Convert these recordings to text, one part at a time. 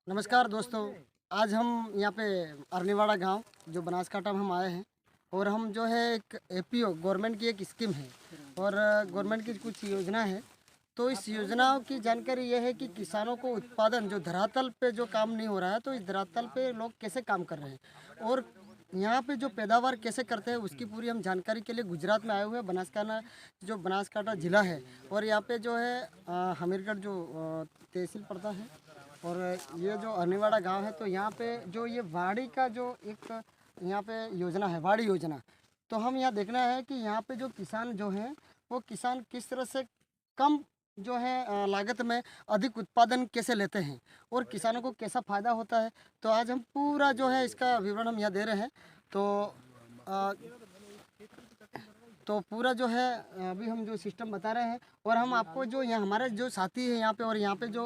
नमस्कार दोस्तों। आज हम यहाँ पे अरनीवाड़ा गांव जो बनासकांठा में हम आए हैं और हम जो है एक एपीओ गवर्नमेंट की एक स्कीम है और गवर्नमेंट की कुछ योजना है। तो इस योजनाओं की जानकारी ये है कि किसानों को उत्पादन जो धरातल पे जो काम नहीं हो रहा है तो इस धरातल पे लोग कैसे काम कर रहे हैं और यहाँ पे जो पैदावार कैसे करते हैं उसकी पूरी हम जानकारी के लिए गुजरात में आए हुए हैं। बनासकांठा जो बनासकांठा ज़िला है और यहाँ पे जो है हमीरगढ़ जो तहसील पड़ता है और ये जो अरनीवाड़ा गांव है तो यहाँ पे जो ये वाड़ी का जो एक यहाँ पे योजना है वाड़ी योजना। तो हम यहाँ देखना है कि यहाँ पे जो किसान जो हैं वो किसान किस तरह से कम जो है लागत में अधिक उत्पादन कैसे लेते हैं और किसानों को कैसा फ़ायदा होता है। तो आज हम पूरा जो है इसका विवरण हम यहाँ दे रहे हैं। तो अ, तो पूरा जो है अभी हम जो सिस्टम बता रहे हैं और हम आपको जो यहाँ हमारे जो साथी हैं यहाँ पे और यहाँ पे जो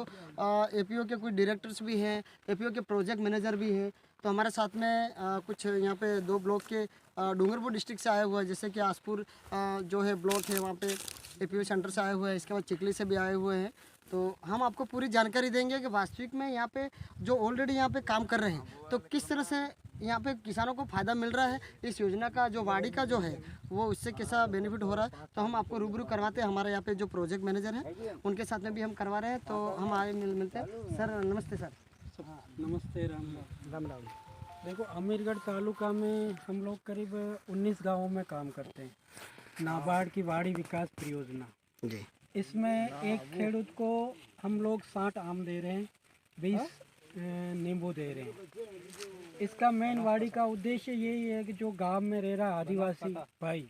एपीओ के कुछ डायरेक्टर्स भी हैं, एपीओ के प्रोजेक्ट मैनेजर भी हैं। तो हमारे साथ में कुछ यहाँ पे दो ब्लॉक के डूंगरपुर डिस्ट्रिक्ट से आए हुए हैं, जैसे कि आसपुर जो है ब्लॉक है वहाँ पे एपीओ सेंटर से आए हुए हैं। इसके बाद चिखली से भी आए हुए हैं। तो हम आपको पूरी जानकारी देंगे कि वास्तविक में यहाँ पे जो ऑलरेडी यहाँ पे काम कर रहे हैं तो किस तरह से यहाँ पे किसानों को फ़ायदा मिल रहा है। इस योजना का जो वाड़ी का जो है वो उससे कैसा बेनिफिट हो रहा है तो हम आपको रूबरू करवाते हैं। हमारे यहाँ पे जो प्रोजेक्ट मैनेजर हैं उनके साथ में भी हम करवा रहे हैं। तो हम आए मिलते हैं। सर नमस्ते सर। नमस्ते राम राम राम। देखो अमीरगढ़ तालुका में हम लोग करीब 19 गांवों में काम करते हैं। नाबार्ड की वाड़ी विकास परियोजना, जी इसमें एक खेडूत को हम लोग 60 आम दे रहे हैं, 20 नींबू दे रहे हैं। इसका मेन वाड़ी का उद्देश्य यही है कि जो गांव में रह रहा आदिवासी भाई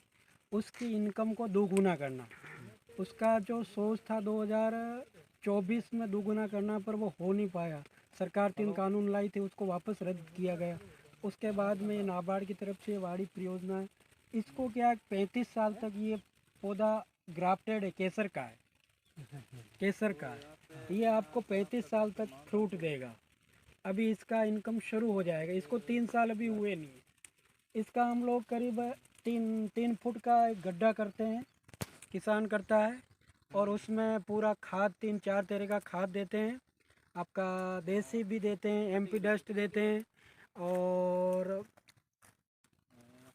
उसकी इनकम को दोगुना करना। उसका जो सोच था 2024 में दोगुना करना पर वो हो नहीं पाया। सरकार 3 कानून लाई थी, उसको वापस रद्द किया गया। उसके बाद में नाबार्ड की तरफ से वाड़ी परियोजना है। इसको क्या 35 साल तक ये पौधा ग्राफ्टेड है, केसर का है, केसर का है। ये आपको 35 साल तक फ्रूट देगा। अभी इसका इनकम शुरू हो जाएगा। इसको 3 साल अभी हुए नहीं। इसका हम लोग करीब 3 फुट का एक गड्ढा करते हैं, किसान करता है, और उसमें पूरा खाद 3-4 तरह का खाद देते हैं। आपका देसी भी देते हैं, एमपी डस्ट देते हैं,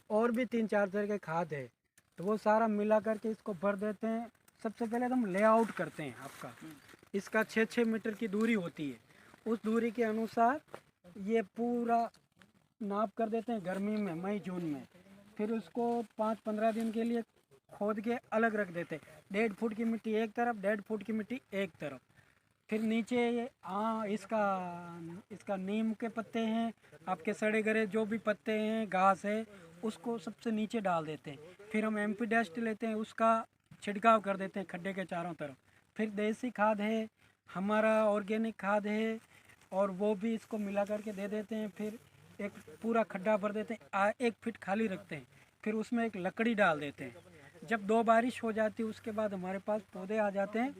और भी 3-4 तरह के खाद है। तो वो सारा मिला करके इसको भर देते हैं। सबसे पहले तो हम लेआउट करते हैं। आपका इसका 6-6 मीटर की दूरी होती है। उस दूरी के अनुसार ये पूरा नाप कर देते हैं गर्मी में, मई जून में। फिर उसको 5-15 दिन के लिए खोद के अलग रख देते हैं। 1.5 फुट की मिट्टी एक तरफ, 1.5 फुट की मिट्टी एक तरफ। फिर नीचे ये इसका नीम के पत्ते हैं, आपके सड़े गले जो भी पत्ते हैं, घास है, उसको सबसे नीचे डाल देते हैं। फिर हम एमपी डस्ट लेते हैं, उसका छिड़काव कर देते हैं खड्डे के चारों तरफ। फिर देसी खाद है, हमारा ऑर्गेनिक खाद है, और वो भी इसको मिला करके दे देते हैं। फिर एक पूरा खड्डा भर देते हैं, 1 फीट खाली रखते हैं। फिर उसमें एक लकड़ी डाल देते हैं। जब 2 बारिश हो जाती है उसके बाद हमारे पास पौधे आ जाते हैं।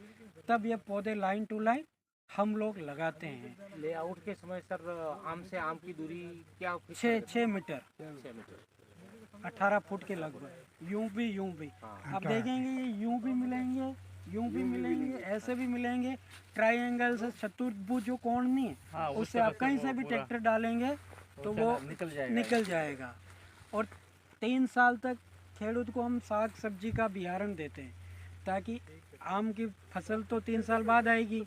तब ये पौधे लाइन टू लाइन हम लोग लगाते हैं। लेआउट के समय सर आम से आम की दूरी क्या? 6 मीटर, 6 मीटर। 18 फुट के लगभग। यूं भी आप देखेंगे ये यूं भी मिलेंगे, यूं भी मिलेंगे, ऐसे भी मिलेंगे। ट्राइंगल से चतुर्भुज जो कोण नहीं है, उससे आप कहीं से भी ट्रैक्टर डालेंगे तो वो निकल जाएगा। और 3 साल तक खेडूत को हम साग सब्जी का बिहारण देते हैं, ताकि आम की फसल तो 3 साल बाद आएगी,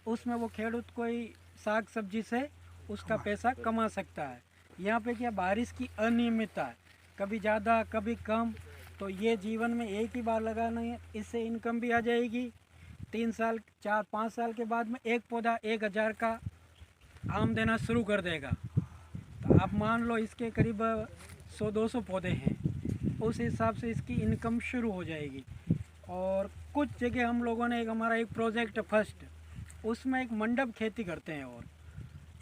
उसमें वो खेडूत कोई साग सब्जी से उसका पैसा कमा सकता है। यहाँ पे क्या बारिश की अनियमितता है, कभी ज़्यादा कभी कम। तो ये जीवन में एक ही बार लगाना है, इससे इनकम भी आ जाएगी। 3 साल 4-5 साल के बाद में एक पौधा 1000 का आम देना शुरू कर देगा। तो आप मान लो इसके करीब 100-200 पौधे हैं, उस हिसाब से इसकी इनकम शुरू हो जाएगी। और कुछ जगह हम लोगों ने हमारा एक प्रोजेक्ट फर्स्ट, उसमें एक मंडप खेती करते हैं, और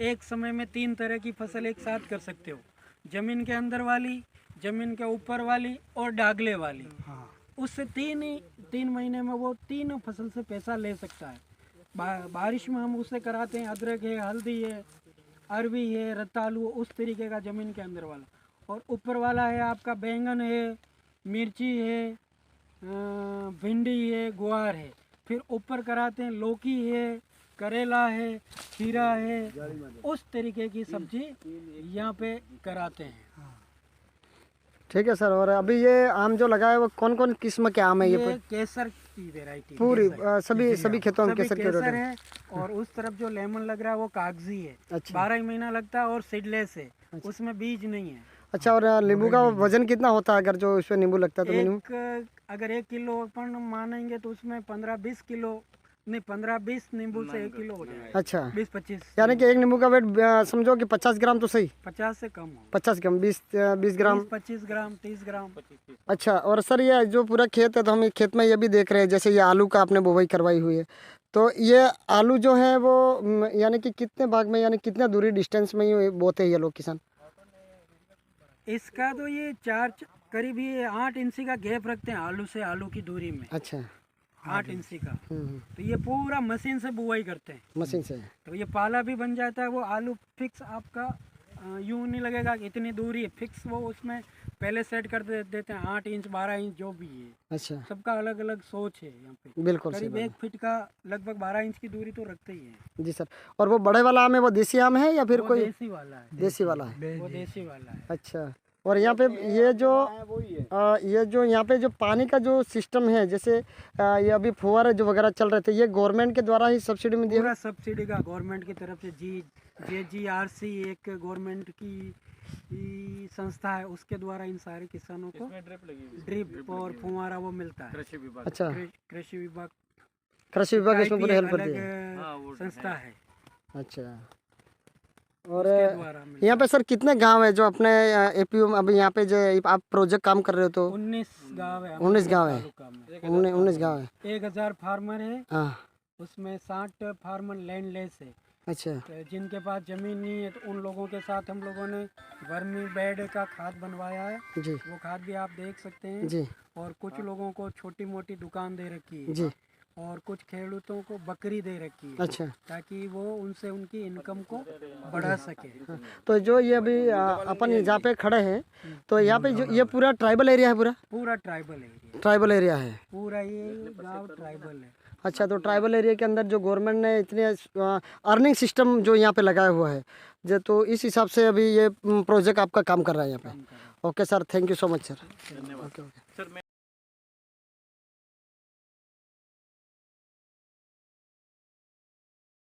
एक समय में 3 तरह की फसल एक साथ कर सकते हो। ज़मीन के अंदर वाली, ज़मीन के ऊपर वाली, और डागले वाली। उससे 3 महीने में वो तीनों फसल से पैसा ले सकता है। बारिश में हम उससे कराते हैं अदरक है, हल्दी है, अरवी है, रतालू, उस तरीके का ज़मीन के अंदर वाला। और ऊपर वाला है आपका बैंगन है, मिर्ची है, भिंडी है, गुआर है। फिर ऊपर कराते हैं लौकी है, करेला है, खीरा है, उस तरीके की सब्जी यहाँ पे कराते हैं। ठीक है सर। और अभी ये आम जो लगा है वो कौन कौन किस्म के आम है ये ये केसर की वेराइटी पूरी सभी खेतों में सभी केसर के केसर रोटे? है। और उस तरफ जो लेमन लग रहा है वो कागजी है, अच्छा 12 ही महीना लगता है और सीडलेस है, उसमें बीज नहीं है। अच्छा। और नींबू का वजन कितना होता है अगर जो इसमें नींबू लगता है तो मिनिमम? अगर 1 किलो अपन मानेंगे तो उसमें 15-20 किलो नहीं, 15-20 नींबू से 1 किलो हो जाएगा। अच्छा 20-25 यानी कि एक नींबू का वेट समझो कि 50 ग्राम तो सही? 50 से कम हो, 50 ग्राम 20 ग्राम 25 ग्राम 30 ग्राम। अच्छा। और सर ये जो पूरा खेत है तो हम खेत में ये भी देख रहे हैं जैसे ये आलू का आपने बुवाई करवाई हुई है, तो ये आलू जो है वो यानी कि कितने भाग में यानी कितने दूरी डिस्टेंस में ही बोते हैं ये लोग किसान? इसका तो ये करीब ये 8 इंची का गैप रखते हैं आलू से आलू की दूरी में, अच्छा 8 इंची का। तो ये पूरा मशीन से बुवाई करते हैं, मशीन से? तो ये पाला भी बन जाता है। वो आलू फिक्स आपका यूं नहीं लगेगा कि इतनी दूरी है, फिक्स वो उसमें पहले सेट कर देते हैं, 8 इंच 12 इंच जो भी है। अच्छा सबका अलग अलग सोच है यहाँ पे। बिल्कुल सही करीब बात 1 फीट का लगभग 12 इंच की दूरी तो रखते ही है। है। जी सर। और वो बड़े वाला आम है वो देसी आम है या फिर वो कोई देसी वाला है, देसी वाला है? वो देसी वाला है। अच्छा। और यहाँ पे ये जो यहाँ पे जो पानी का जो सिस्टम है जैसे ये अभी फुहारे जो वगैरह चल रहे थे ये गवर्नमेंट के द्वारा ही सब्सिडी में दिया? पूरा सब्सिडी का गवर्नमेंट की तरफ से JGRC एक गवर्नमेंट की संस्था है, उसके द्वारा इन सारे किसानों को ड्रिप और फुहारा वो मिलता है। अच्छा कृषि विभाग इसमें पूरी हेल्प करती अलग है? संस्था है, अच्छा। और उसके द्वारा मिलता यहाँ पे सर कितने गांव है जो अपने एपीओ में अभी यहाँ पे जो आप प्रोजेक्ट काम कर रहे हो? तो 19 गाँव है, 19 गाँव है? तालुका में 19 गाँव है। 1000 फार्मर है, हाँ उसमें 60 फार्मर लैंडलेस है। अच्छा तो जिनके पास जमीन नहीं है तो उन लोगों के साथ हम लोगों ने वर्मी बेड का खाद बनवाया है, जी वो खाद भी आप देख सकते हैं। जी और कुछ लोगों को छोटी मोटी दुकान दे रखी है, जी। और कुछ खेडूतों को बकरी दे रखी है, अच्छा। ताकि वो उनसे उनकी इनकम को बढ़ा सके। तो जो ये अभी अपन जहाँ पे खड़े हैं तो यहाँ पे जो ये पूरा ट्राइबल एरिया है? पूरा ट्राइबल एरिया, ट्राइबल एरिया है पूरा ये गांव ट्राइबल है। अच्छा। तो ट्राइबल एरिया के अंदर जो गवर्नमेंट ने इतने अर्निंग सिस्टम जो यहाँ पे लगाया हुआ है जो, तो इस हिसाब से अभी ये प्रोजेक्ट आपका काम कर रहा है यहाँ पे। Okay sir, thank you so much sir. Okay okay.